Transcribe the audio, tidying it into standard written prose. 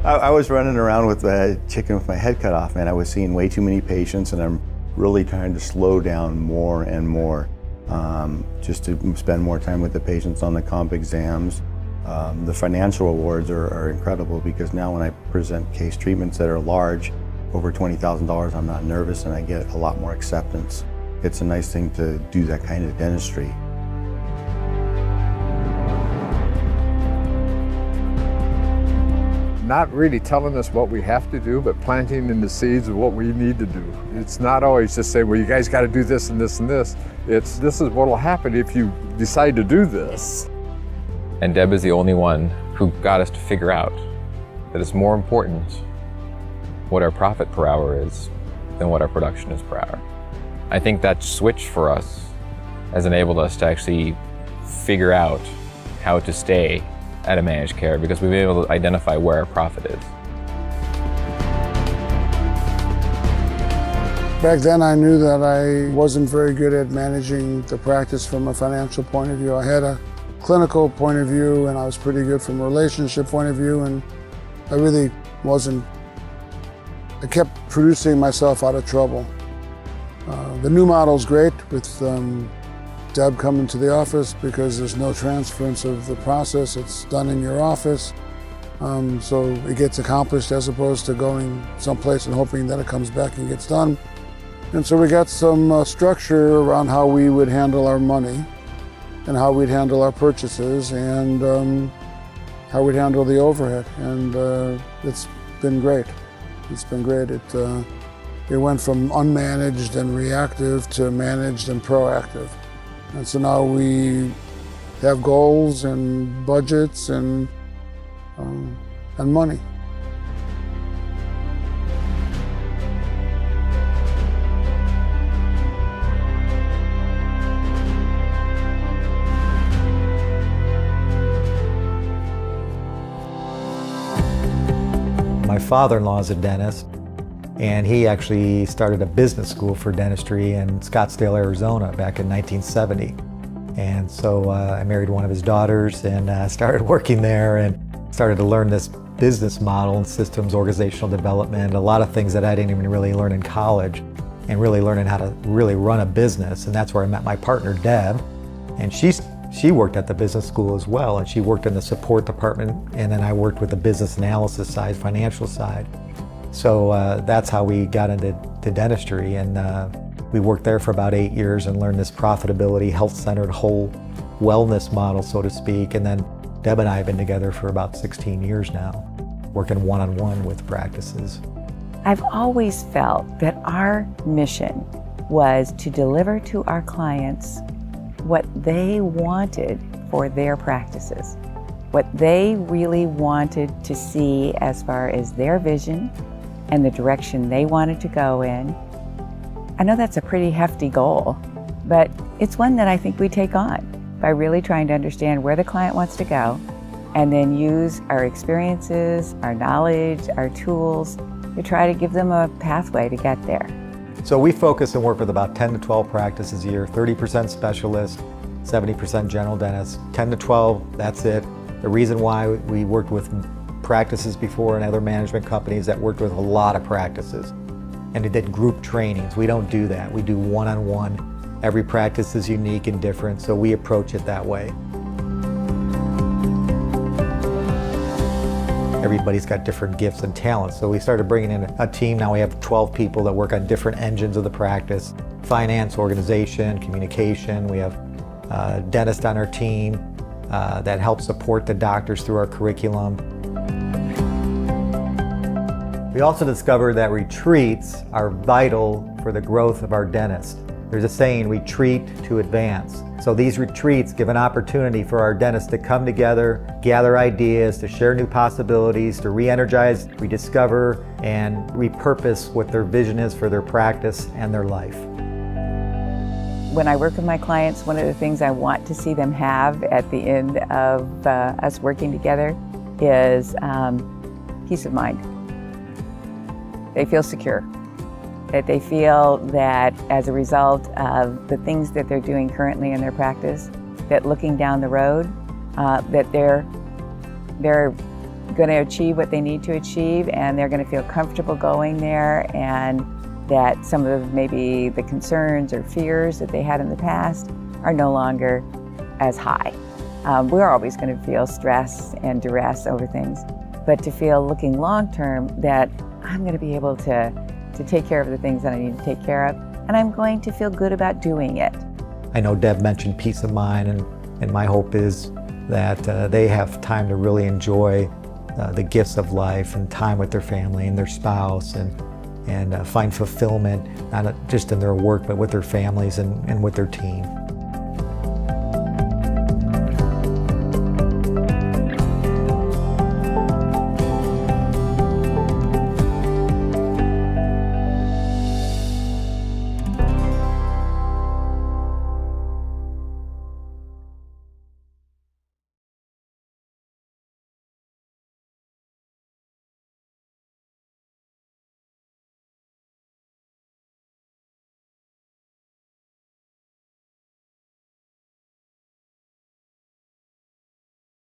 I was running around with a chicken with my head cut off, man. I was seeing way too many patients, and I'm really trying to slow down more and more, just to spend more time with the patients on the comp exams. The financial rewards are incredible, because now when I present case treatments that are large, over $20,000, I'm not nervous and I get a lot more acceptance. It's a nice thing to do that kind of dentistry. Not really telling us what we have to do, but planting in the seeds of what we need to do. It's not always just saying, well, you guys got to do this and this and this. This is what will happen if you decide to do this. And Deb is the only one who got us to figure out that it's more important what our profit per hour is than what our production is per hour. I think that switch for us has enabled us to actually figure out how to stay at a managed care, because we've been able to identify where our profit is. Back then I knew that I wasn't very good at managing the practice from a financial point of view. I had a clinical point of view, and I was pretty good from a relationship point of view, and I really wasn't. I kept producing myself out of trouble. The new model's great with Deb coming to the office, because there's no transference of the process. It's done in your office, so it gets accomplished as opposed to going someplace and hoping that it comes back and gets done. And so we got some structure around how we would handle our money and how we'd handle our purchases and how we'd handle the overhead. And it's been great. It's been great. It went from unmanaged and reactive to managed and proactive. And so now we have goals and budgets and money. My father-in-law is a dentist, and he actually started a business school for dentistry in Scottsdale, Arizona back in 1970. And so I married one of his daughters and started working there and started to learn this business model and systems, organizational development, a lot of things that I didn't even really learn in college, and really learning how to really run a business. And that's where I met my partner, Deb, and she worked at the business school as well, and she worked in the support department, and then I worked with the business analysis side, financial side. So that's how we got into dentistry, and we worked there for about 8 years and learned this profitability, health-centered, whole wellness model, so to speak. And then Deb and I have been together for about 16 years now, working one-on-one with practices. I've always felt that our mission was to deliver to our clients what they wanted for their practices, what they really wanted to see as far as their vision and the direction they wanted to go in. I know that's a pretty hefty goal, but it's one that I think we take on by really trying to understand where the client wants to go, and then use our experiences, our knowledge, our tools to try to give them a pathway to get there. So we focus and work with about 10 to 12 practices a year, 30% specialists, 70% general dentists, 10 to 12, that's it. The reason why we worked with practices before and other management companies that worked with a lot of practices, and it did group trainings. We don't do that. We do one-on-one. Every practice is unique and different, so we approach it that way. Everybody's got different gifts and talents, so we started bringing in a team. Now we have 12 people that work on different engines of the practice: finance, organization, communication. We have a dentist on our team that helps support the doctors through our curriculum. We also discovered that retreats are vital for the growth of our dentists. There's a saying, retreat to advance. So these retreats give an opportunity for our dentists to come together, gather ideas, to share new possibilities, to re-energize, rediscover, and repurpose what their vision is for their practice and their life. When I work with my clients, one of the things I want to see them have at the end of us working together is peace of mind. They feel secure, that they feel that as a result of the things that they're doing currently in their practice, that looking down the road, that they're going to achieve what they need to achieve, and they're going to feel comfortable going there, and that some of maybe the concerns or fears that they had in the past are no longer as high. We're always going to feel stress and duress over things, but to feel looking long term that I'm going to be able to take care of the things that I need to take care of, and I'm going to feel good about doing it. I know Deb mentioned peace of mind, and my hope is that they have time to really enjoy the gifts of life and time with their family and their spouse, and find fulfillment, not just in their work, but with their families and with their team.